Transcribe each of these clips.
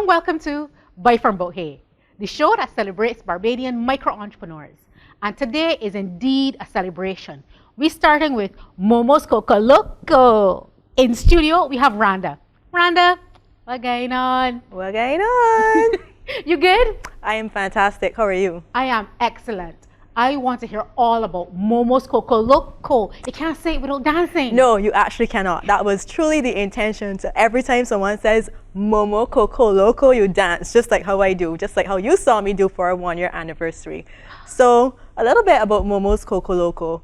and welcome to Buy from Bout, the show that celebrates Barbadian micro-entrepreneurs. And today is indeed a celebration. We're starting with Momo's Coco Loco. In studio, we have Rhonda. Rhonda, what's going on? What's going on? You good? I am fantastic. How are you? I am excellent. I want to hear all about Momo's Coco Loco. You can't say it without dancing. No, you actually cannot. That was truly the intention. So every time someone says Momo Coco Loco, you dance, just like how I do, just like how you saw me do for our 1-year anniversary. So a little bit about Momo's Coco Loco.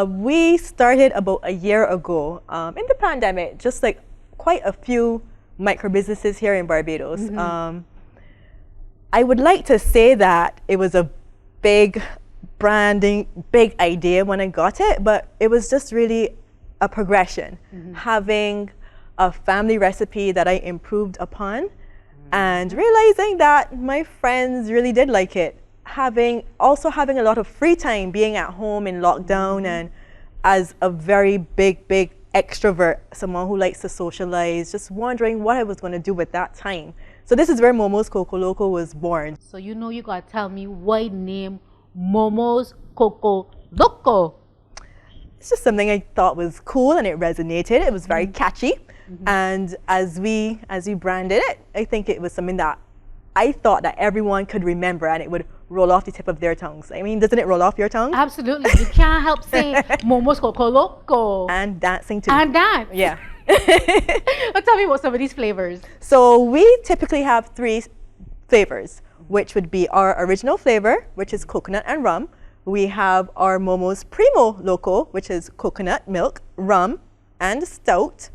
We started about a year ago in the pandemic, just like quite a few micro businesses here in Barbados. Mm-hmm. I would like to say that it was a big branding, big idea when I got it, but it was just really a progression. Mm-hmm. Having a family recipe that I improved upon, and realizing that my friends really did like it. Also having a lot of free time, being at home in lockdown, and as a very big extrovert, someone who likes to socialize, just wondering what I was going to do with that time. So this is where Momo's Coco Loco was born. So you know you gotta tell me why name Momo's Coco Loco. It's just something I thought was cool and it resonated. It was very catchy. And as we branded it, I think it was something that I thought that everyone could remember and it would roll off the tip of their tongues. I mean, doesn't it roll off your tongue? Absolutely. You can't help saying Momo's Coco Loco. And dancing too. And dance. Yeah. But tell me about some of these flavors. So we typically have 3 flavors, which would be our original flavor, which is coconut and rum. We have our Momo's Primo Loco, which is coconut milk, rum, and stout,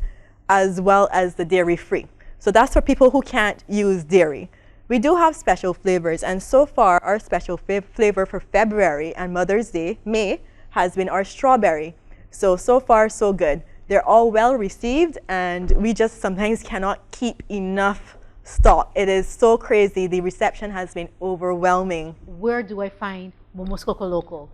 as well as the dairy-free. So that's for people who can't use dairy. We do have special flavors, and so far our special flavor for February and Mother's Day, May, has been our strawberry. So far so good. They're all well received, and we just sometimes cannot keep enough stock. It is so crazy. The reception has been overwhelming. Where do I find Momo's Coco Loco?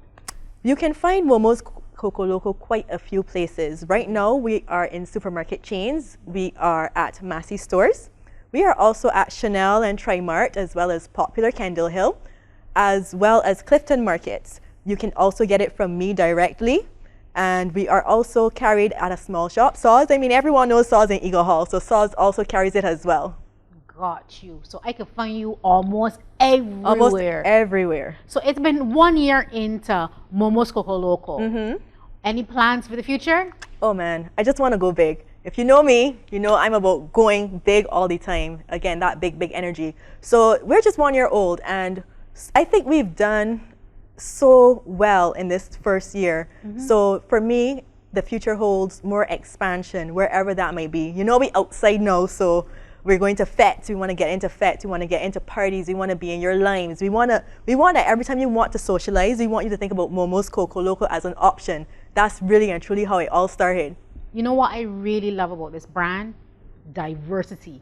You can find Momo's Coco Loco quite a few places. Right now, we are in supermarket chains. We are at Massey stores. We are also at Chanel and Trimart, as well as popular Kendall Hill, as well as Clifton Markets. You can also get it from me directly. And we are also carried at a small shop, Saws. I mean, everyone knows Saws in Eagle Hall, so Saws also carries it as well. Got you. So I can find you almost everywhere. Almost everywhere. So it's been 1 year into Momo's Coco Loco. Any plans for the future? Oh man, I just want to go big. If you know me, you know I'm about going big all the time. Again, that big energy. So we're just 1 year old, and I think we've done so well in this first year. So for me, the future holds more expansion wherever that may be. You know, we outside now, so we're going to fetes. We want to get into fetes. We want to get into parties. We want to be in your limes. We want to every time you want to socialize, we want you to think about Momo's Coco Loco as an option. That's really and truly how it all started. You know what I really love about this brand? Diversity.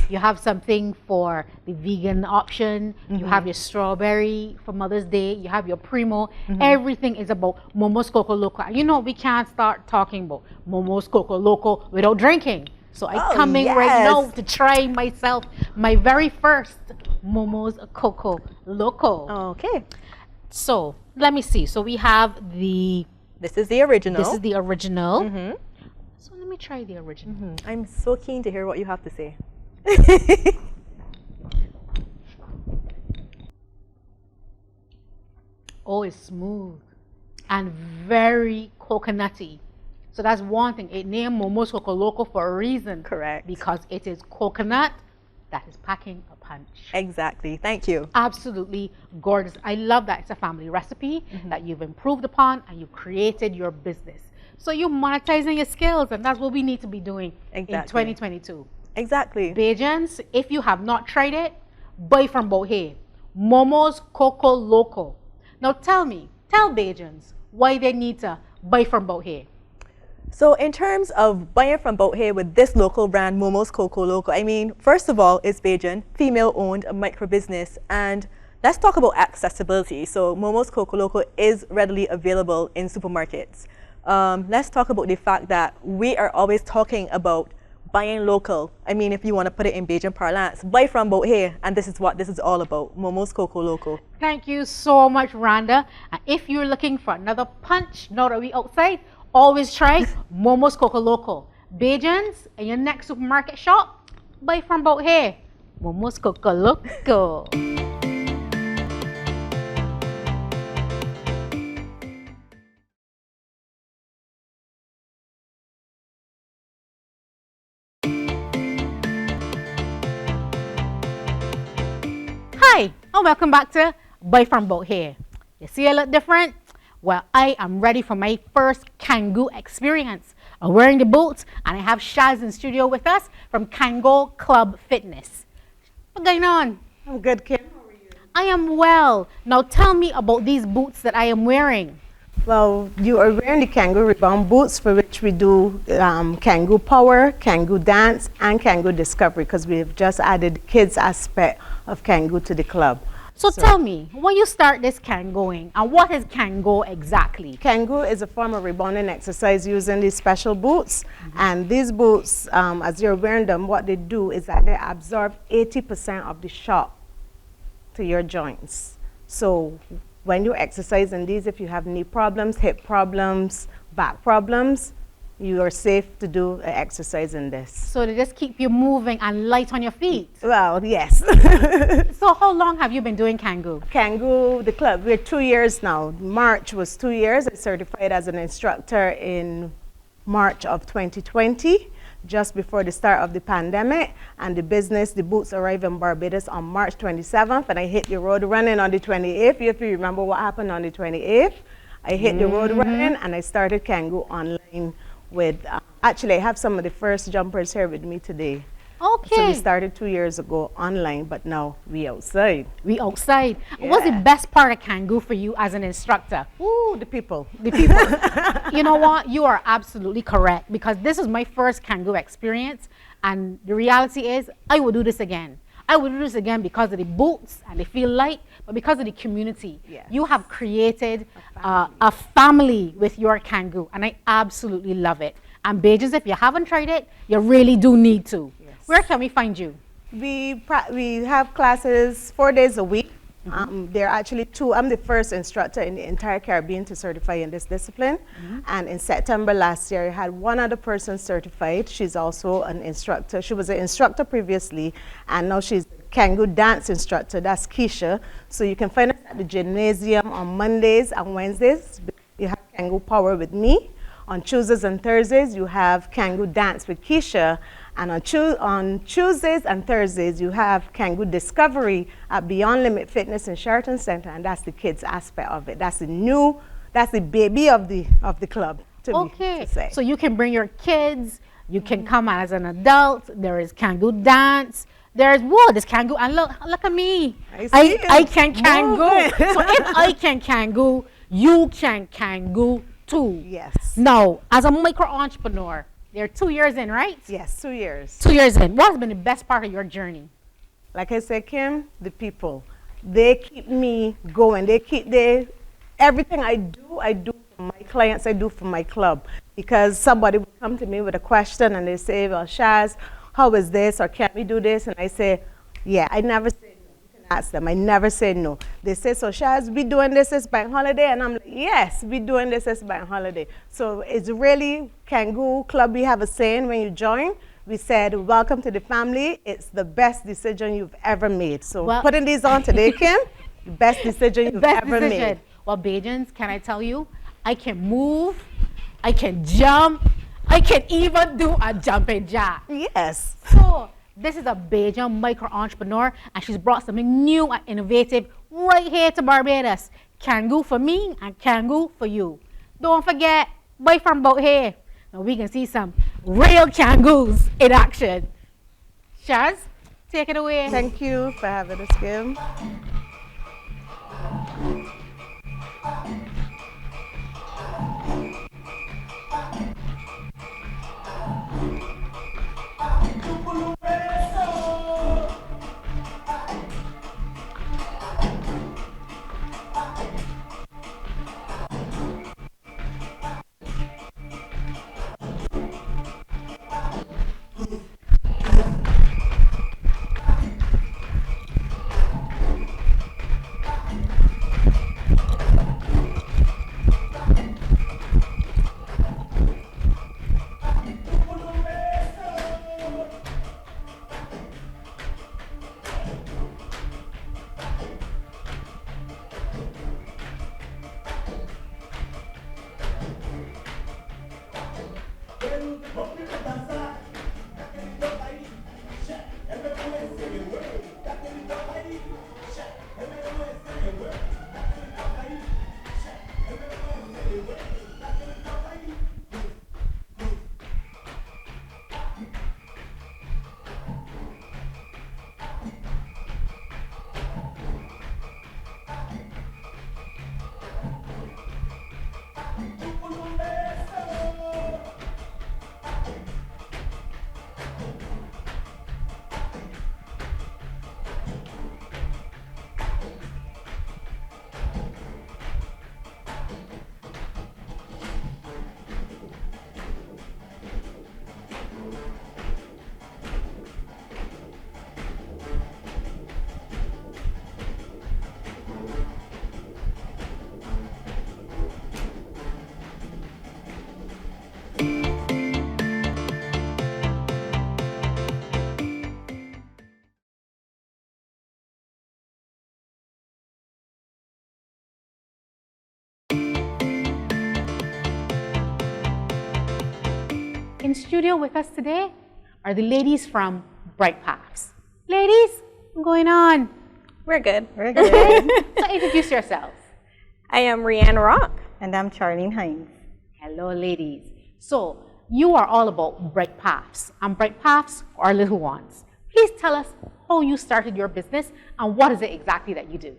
You have something for the vegan option. You have your strawberry for Mother's Day. You have your Primo. Everything is about Momo's Coco Loco. You know, we can't start talking about Momo's Coco Loco without drinking. So I come in right now to try myself my very first Momo's Coco Loco. Okay. So let me see. So we have the... This is the original. This is the original. So let me try the original. I'm so keen to hear what you have to say. Oh, it's smooth and very coconutty. So that's one thing. It named Momo's Coco Loco for a reason. Correct. Because it is coconut that is packing a punch. Exactly. Thank you. Absolutely gorgeous. I love that it's a family recipe that you've improved upon and you've created your business. So you're monetizing your skills, and that's what we need to be doing in 2022. Exactly. Bajans, if you have not tried it, buy from Bout, Momo's Coco Loco. Now tell Bajans why they need to buy from Bout. So in terms of buying from Bout with this local brand, Momo's Coco Loco, I mean, first of all, it's Bajan, female-owned, a micro business, and let's talk about accessibility. So Momo's Coco Loco is readily available in supermarkets. Let's talk about the fact that we are always talking about buying local. I mean, if you want to put it in Bajan parlance, buy from Bout here, and this is what this is all about. Momo's Coco Loco. Thank you so much, Rhonda. And if you're looking for another punch, now that we outside, always try Momo's Coco Loco. Bajans in your next supermarket shop, buy from Bout here. Momo's Coco Loco. Hi, and welcome back to Buy From Bout here. You see I look different? Well, I am ready for my first Kangoo experience. I'm wearing the boots, and I have Shaz in studio with us from Kangoo Club Fitness. What's going on? I'm good, Kim. How are you? I am well. Now tell me about these boots that I am wearing. Well, you are wearing the Kangoo Rebound boots, for which we do Kangoo Power, Kangoo Dance, and Kangoo Discovery, because we have just added the kids aspect of Kangoo to the club. So tell me, when you start this Kangooing, and what is Kangoo exactly? Kangoo is a form of rebounding exercise using these special boots. And these boots, as you're wearing them, what they do is that they absorb 80% of the shock to your joints. So when you exercise in these, if you have knee problems, hip problems, back problems, you are safe to do an exercise in this. So they just keep you moving and light on your feet. Well, yes. So how long have you been doing Kangoo? Kangoo, the club, we're 2 years now. March was 2 years. I certified as an instructor in March of 2020, just before the start of the pandemic. And the business, the boots arrived in Barbados on March 27th, and I hit the road running on the 28th. If you remember what happened on the 28th, I hit the road running, and I started Kangoo online with, actually I have some of the first jumpers here with me today. Okay. So we started 2 years ago online, but now we outside. We outside. Yeah. What's the best part of Kangoo for you as an instructor? Ooh, the people. The people. You know what? You are absolutely correct, because this is my first Kangoo experience, and the reality is I will do this again. I will do this again because of the boots and they feel light, but because of the community. Yes. You have created a family with your Kangoo, and I absolutely love it. And Bajans, if you haven't tried it, you really do need to. Yes. Where can we find you? We have classes 4 days a week. There are actually two. I'm the first instructor in the entire Caribbean to certify in this discipline. And in September last year, I had one other person certified. She's also an instructor. She was an instructor previously, and now she's a Kangoo dance instructor. That's Keisha. So you can find us at the gymnasium on Mondays and Wednesdays. You have Kangoo Power with me. On Tuesdays and Thursdays, you have Kangoo Dance with Keisha. And on Tuesdays and Thursdays, you have Kangoo Discovery at Beyond Limit Fitness in Sheraton Center, and that's the kids aspect of it. That's the baby of the club. Okay, so you can bring your kids, you can come as an adult. There is Kangoo Dance. There's Kangoo, and look at me. I can Kangoo. So if I can Kangoo, you can Kangoo too. Yes. Now, as a micro entrepreneur, you're 2 years in, right? Yes, 2 years. 2 years in. What has been the best part of your journey? Like I said, Kim, the people. They keep me going. Everything I do for my clients, I do for my club. Because somebody will come to me with a question and they say, well, Shaz, how is this? Or can we do this? And I say, yeah, I never say no. You can ask them. I never say no. They say, so Shaz, we doing this bank holiday? And I'm like, yes, we doing this bank holiday. So it's really Kangoo Club. We have a saying when you join. We said, welcome to the family. It's the best decision you've ever made. So putting these on today, Kim, the best decision you've ever made. Well, Bajans, can I tell you, I can move, I can jump, I can even do a jumping jack. Yes. So this is a Bajan micro entrepreneur, and she's brought something new and innovative right here to Barbados. Kangoo for me and Kangoo for you. Don't forget, buy from Bout here. Now we can see some real Kangoos in action. Shaz, take it away. Thank you for having us, Kim. In studio with us today are the ladies from Bright Paths. Ladies, what's going on? We're good. Very good. So introduce yourselves. I am Rihanna Rock. And I'm Charlene Hines. Hello, ladies. So you are all about Bright Paths, and Bright Paths for our little ones. Please tell us how you started your business and what is it exactly that you do?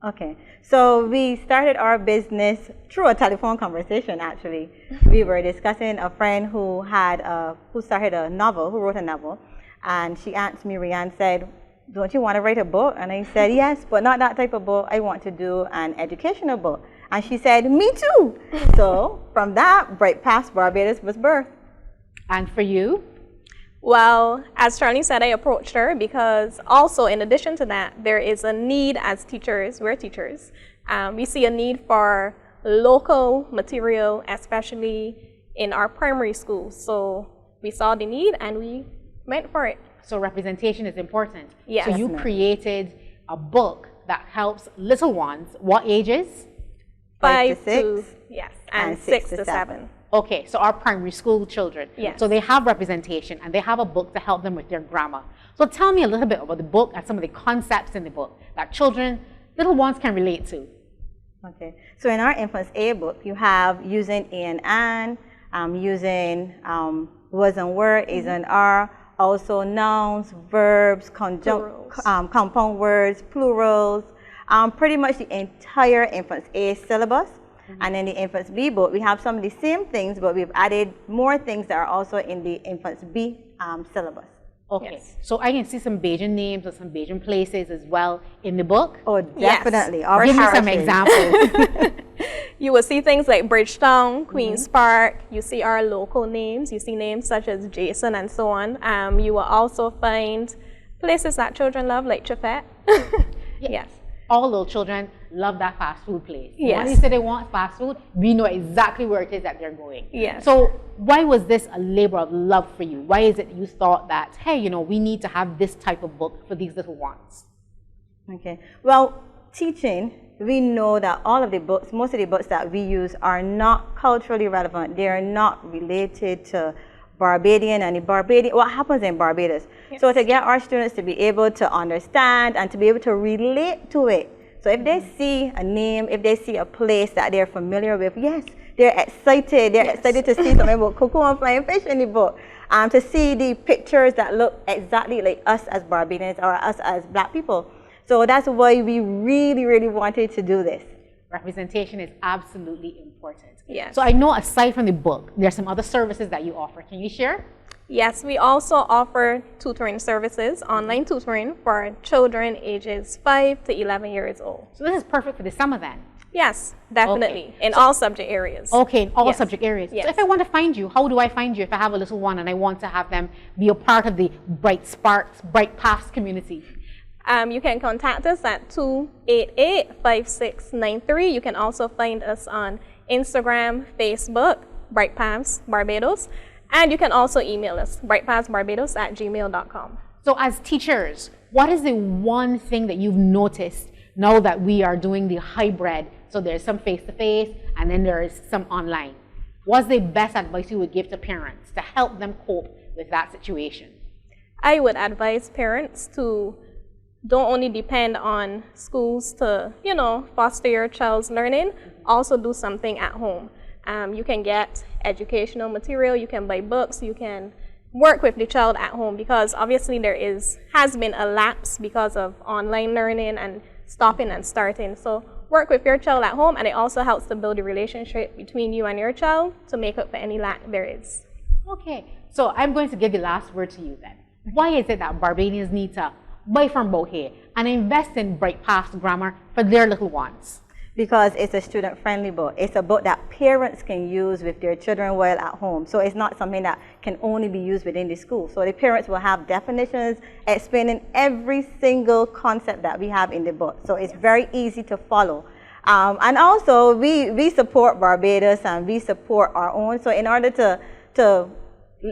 Okay, so we started our business through a telephone conversation. Actually, we were discussing a friend who started a novel, who wrote a novel, and she asked me, Rianne said, "Don't you want to write a book?" And I said, "Yes, but not that type of book. I want to do an educational book." And she said, "Me too." So from that, Bright Paths Barbados was birthed. And for you? Well, as Charlene said, I approached her because also in addition to that, there is a need as teachers, we're teachers, we see a need for local material, especially in our primary schools. So we saw the need and we went for it. So representation is important. Yes. So you created a book that helps little ones, what ages? 5 to 6. Yes, and 6 to 7. Okay, so our primary school children. Yes. So they have representation and they have a book to help them with their grammar. So tell me a little bit about the book and some of the concepts in the book that children, little ones can relate to. Okay, so in our Infants A book, you have using A and using was and were, is and are, also nouns, verbs, compound words, plurals, pretty much the entire Infants A syllabus. And in the Infants B book, we have some of the same things, but we've added more things that are also in the Infants B syllabus. Okay, Yes. so I can see some Bajan names or some Bajan places as well in the book. Oh, definitely. Our Give me some heritage. examples. You will see things like Bridgetown, Queen's Park. You see our local names. You see names such as Jason and so on. You will also find places that children love, like Chafet. Yes. All little children love that fast food place. Yes. When they say they want fast food, we know exactly where it is that they're going. Yes. So why was this a labor of love for you? Why is it you thought that, hey, you know, we need to have this type of book for these little ones? Okay. Well, teaching, we know that all of the books, most of the books that we use are not culturally relevant. They are not related to Barbadian and what happens in Barbados. Yes. So to get our students to be able to understand and to be able to relate to it. So if they see a name, if they see a place that they're familiar with, yes, they're excited. They're excited to see something about cocoa and flying fish in the book. To see the pictures that look exactly like us as Barbadians or us as Black people. So that's why we really, really wanted to do this. Representation is absolutely important. Yes. So I know aside from the book, there's some other services that you offer. Can you share? Yes, we also offer tutoring services, online tutoring for children ages 5 to 11 years old. So this is perfect for the summer then. Yes, definitely, in all subject areas. Okay, in all Yes. subject areas. Yes. So if I want to find you, how do I find you if I have a little one and I want to have them be a part of the Bright Sparks, Bright Paths community? You can contact us at 288-5693. You can also find us on Instagram, Facebook, Bright Paths Barbados, and you can also email us, brightpathsbarbados@gmail.com. So as teachers, what is the one thing that you've noticed now that we are doing the hybrid? So there's some face-to-face and then there is some online. What's the best advice you would give to parents to help them cope with that situation? I would advise parents to don't only depend on schools to, foster your child's learning, also do something at home. You can get educational material, you can buy books, you can work with the child at home, because obviously has been a lapse because of online learning and stopping and starting. So work with your child at home, and it also helps to build a relationship between you and your child to make up for any lack there is. Okay, so I'm going to give the last word to you then. Why is it that Barbadians need to buy from Bout here and invest in Bright Paths Grammar for their little ones? Because it's a student-friendly book. It's a book that parents can use with their children while at home. So it's not something that can only be used within the school. So the parents will have definitions explaining every single concept that we have in the book. So it's very easy to follow. And also, we support Barbados and we support our own. So in order to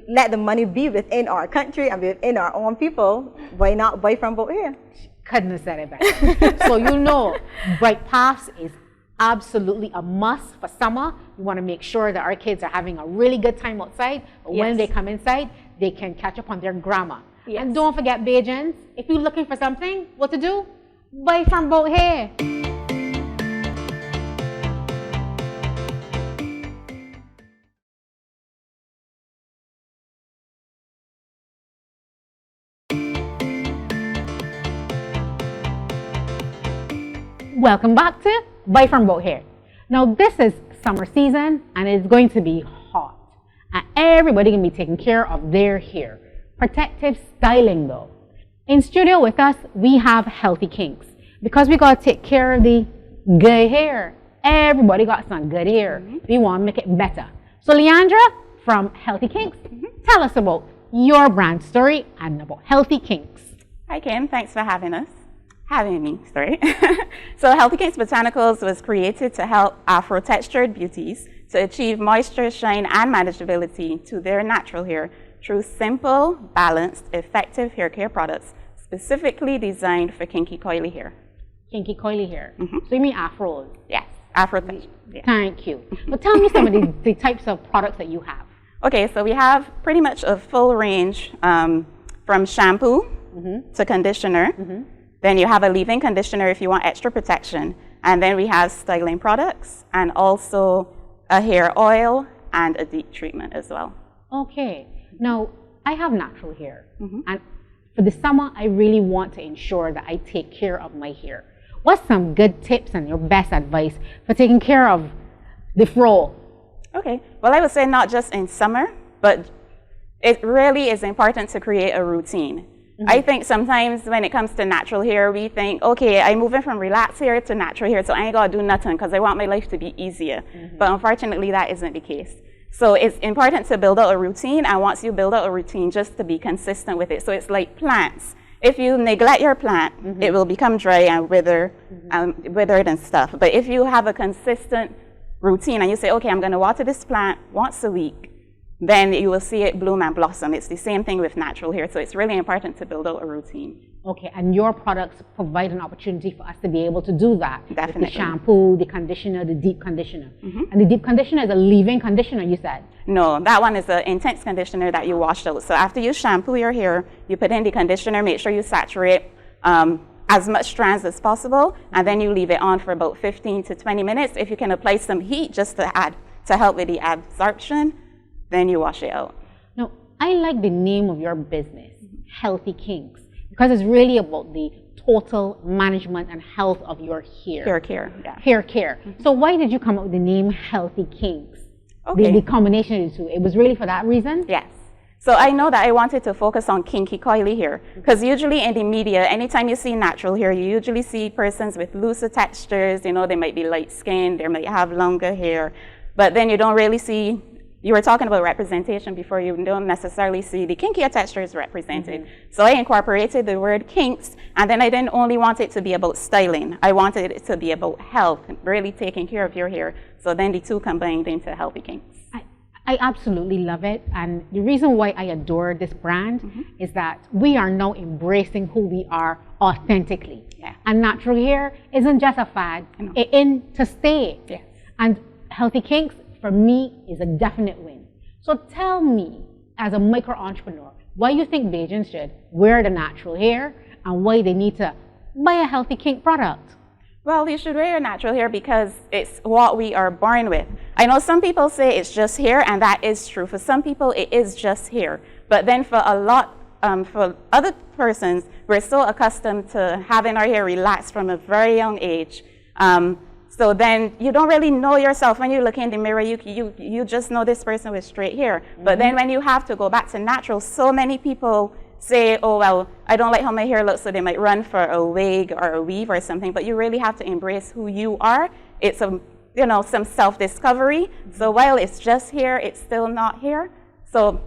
let the money be within our country and within our own people, why not buy from Bout here? Couldn't have said it better. So Bright Paths is absolutely a must for summer. We want to make sure that our kids are having a really good time outside, but when they come inside, they can catch up on their grammar. Yes. And don't forget, Bajans, if you're looking for something, what to do? Buy from Bout here. Welcome back to Buy from Bout here. Now this is summer season and it's going to be hot. And everybody can be taking care of their hair. Protective styling though. In studio with us, we have Healthy Kinks. Because we got to take care of the good hair. Everybody got some good hair. We want to make it better. So Leandra from Healthy Kinks, tell us about your brand story and about Healthy Kinks. Hi Kim, thanks for having me, sorry. So Healthy Kinks Botanicals was created to help Afro-textured beauties to achieve moisture, shine, and manageability to their natural hair through simple, balanced, effective hair care products specifically designed for kinky, coily hair. Kinky, coily hair. So you mean afros? Yes, Afro-textured. Yeah. Thank you. But tell me some of the types of products that you have. Okay, so we have pretty much a full range from shampoo to conditioner. Then you have a leave-in conditioner if you want extra protection. And then we have styling products and also a hair oil and a deep treatment as well. Okay. Now, I have natural hair. And for the summer, I really want to ensure that I take care of my hair. What's some good tips and your best advice for taking care of the fro? Okay. Well, I would say not just in summer, but it really is important to create a routine. I think sometimes when it comes to natural hair, we think, okay, I'm moving from relaxed hair to natural hair, so I ain't got to do nothing because I want my life to be easier. But unfortunately, that isn't the case. So it's important to build out a routine, and once you build out a routine, just to be consistent with it. So it's like plants. If you neglect your plant, it will become dry and withered and stuff. But if you have a consistent routine and you say, okay, I'm going to water this plant once a week, then you will see it bloom and blossom. It's the same thing with natural hair. So it's really important to build out a routine. Okay, and your products provide an opportunity for us to be able to do that. Definitely. With the shampoo, the conditioner, the deep conditioner. And the deep conditioner is a leave-in conditioner, you said? No, that one is an intense conditioner that you wash out. So after you shampoo your hair, you put in the conditioner, make sure you saturate as much strands as possible, and then you leave it on for about 15 to 20 minutes. If you can apply some heat just to help with the absorption, then you wash it out. Now, I like the name of your business, Healthy Kinks, because it's really about the total management and health of your hair. Hair care, yeah. Hair care. So why did you come up with the name Healthy Kinks? Okay. The combination of the two. It was really for that reason? Yes. So I know that I wanted to focus on kinky, coily hair, because usually in the media, anytime you see natural hair, you usually see persons with looser textures, they might be light-skinned, they might have longer hair, but then you don't really see. You were talking about representation before. You don't necessarily see the kinkier textures represented. So I incorporated the word kinks, and then I didn't only want it to be about styling. I wanted it to be about health, really taking care of your hair. So then the two combined into Healthy Kinks. I absolutely love it. And the reason why I adore this brand is that we are now embracing who we are authentically. Yeah. And natural hair isn't just a fad, it's in to stay. Yes. And Healthy Kinks for me is a definite win. So tell me, as a micro entrepreneur, why you think Bajans should wear the natural hair and why they need to buy a healthy kink product. Well, you should wear your natural hair because it's what we are born with. I know some people say it's just hair, and that is true. For some people, it is just hair. But then for for other persons, we're so accustomed to having our hair relaxed from a very young age. So then you don't really know yourself. When you look in the mirror, you just know this person with straight hair. But then when you have to go back to natural, so many people say, oh, well, I don't like how my hair looks, so they might run for a wig or a weave or something, but you really have to embrace who you are. It's some self-discovery. So while it's just hair, it's still not hair. So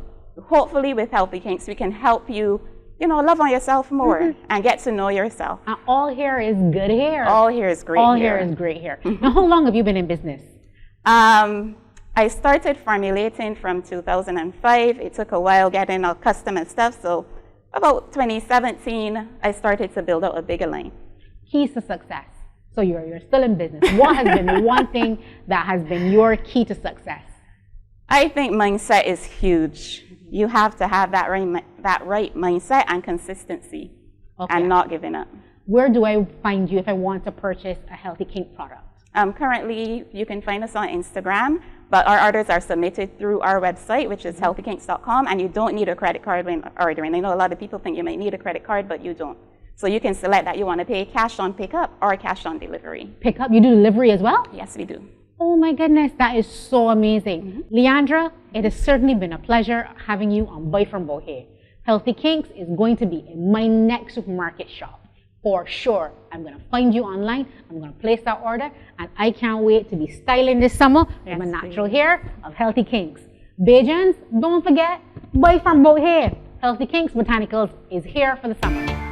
hopefully with Healthy Kinks, we can help you, love on yourself more and get to know yourself. And all hair is good hair. All hair is great hair. All hair is great hair. Now, how long have you been in business? I started formulating from 2005. It took a while getting all custom and stuff, so about 2017, I started to build out a bigger line. Keys to success. So you're still in business. What has been the one thing that has been your key to success? I think mindset is huge. You have to have that right mindset and consistency, and not giving up. Where do I find you if I want to purchase a Healthy Kink product? Currently, you can find us on Instagram, but our orders are submitted through our website, which is healthykinks.com, and you don't need a credit card when ordering. I know a lot of people think you might need a credit card, but you don't. So you can select that you want to pay cash on pickup or cash on delivery. Pickup? You do delivery as well? Yes, we do. Oh my goodness, that is so amazing. Leandra, it has certainly been a pleasure having you on Buy From Bout here. Healthy Kinks is going to be in my next supermarket shop. For sure. I'm going to find you online. I'm going to place that order. And I can't wait to be styling this summer with my natural hair of Healthy Kinks. Bajans, don't forget, Buy From Bout here. Healthy Kinks Botanicals is here for the summer.